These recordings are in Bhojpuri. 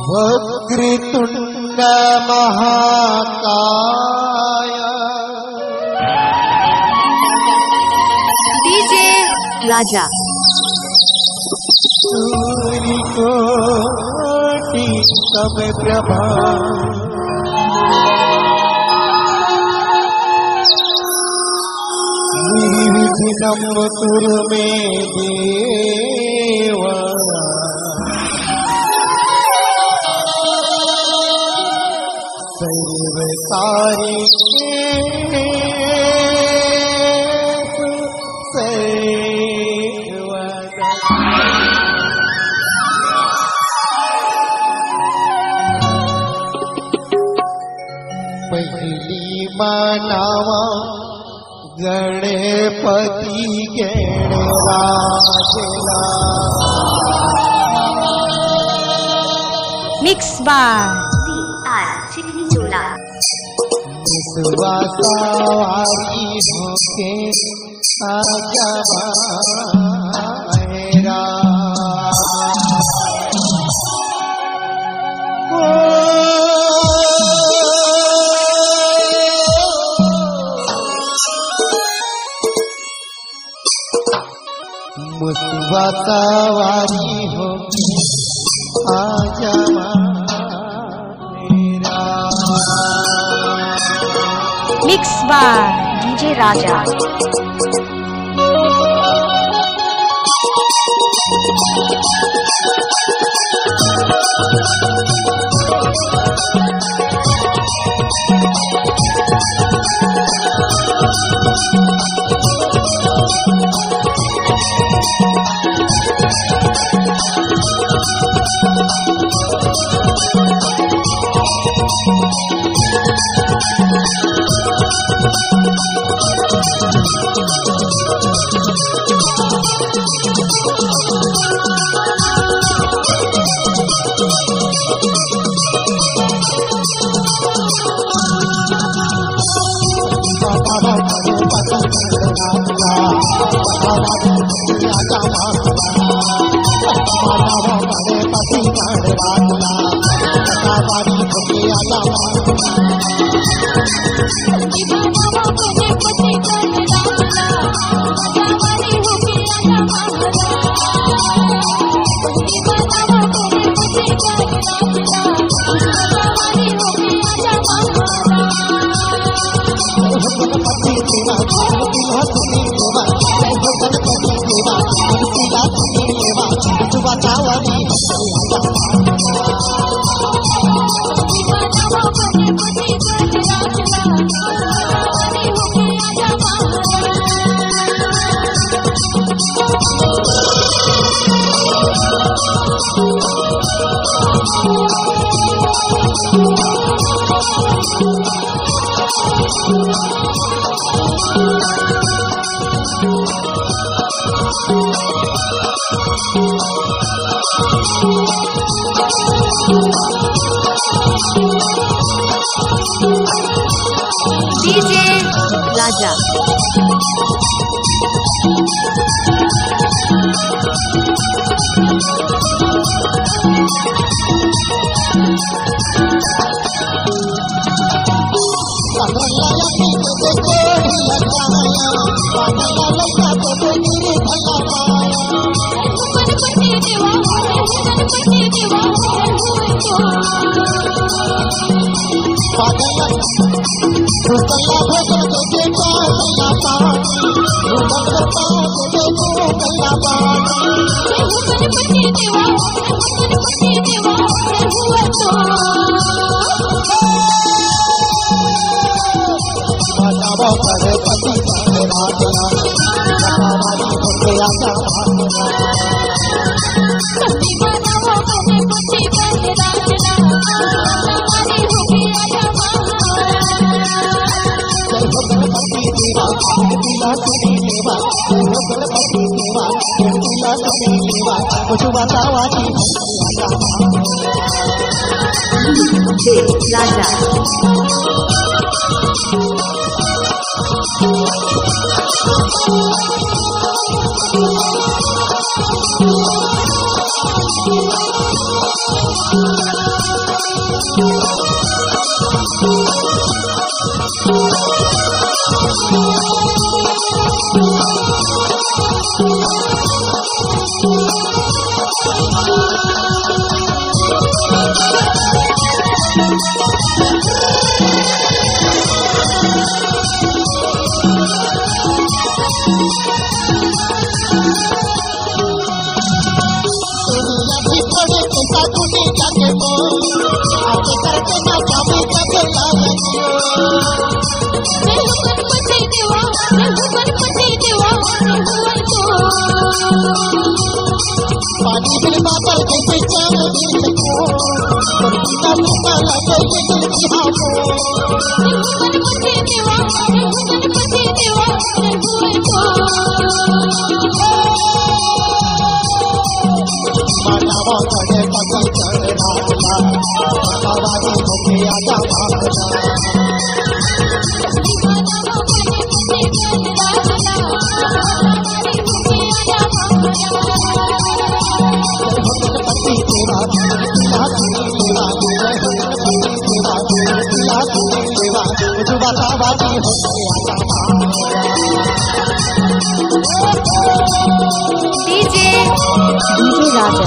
वक्रतुंड महाकाय डीजे राजा सूर्यकोटि समप्रभा निर्विघ्नं कुरु मे देव सर्वकार्येषु सर्वदा। पहिली मनावा गणपती गणराजला मिक्स बार चिकनी चोला सवारी होके आजा मेरा मुसवा सवारी होके आजा मेरा। मिक्स बार डीजे राजा डीजे राजा राजा भी पड़े के साथी जाके बोल आके करके ना जावे जाके लागियो गणपती देवा गणपती देवा पानी बिन बादल जैसे चांद दिल को पर बिना लगा लगे दिल की हाथों गणपती देवा मानवा करे पकड़ चढ़ राजा बाबाजी होके आजा भागना गणपति देवा दिला देवा दिला देवा मुझे बाबाजी होके आजा डीजे राजा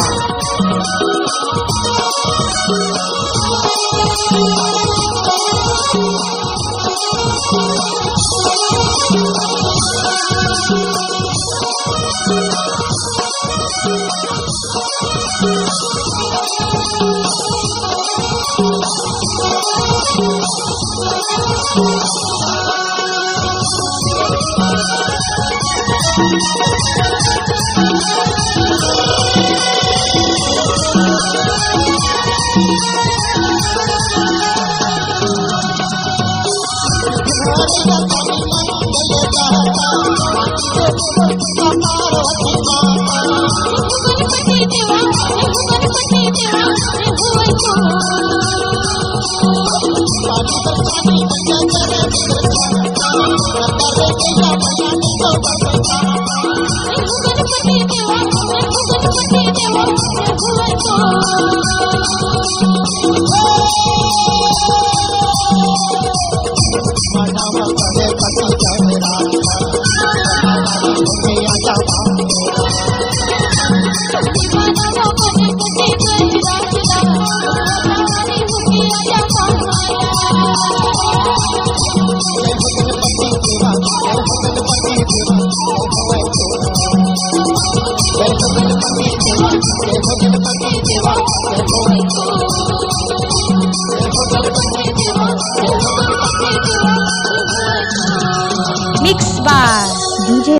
मिक्स बार डीजे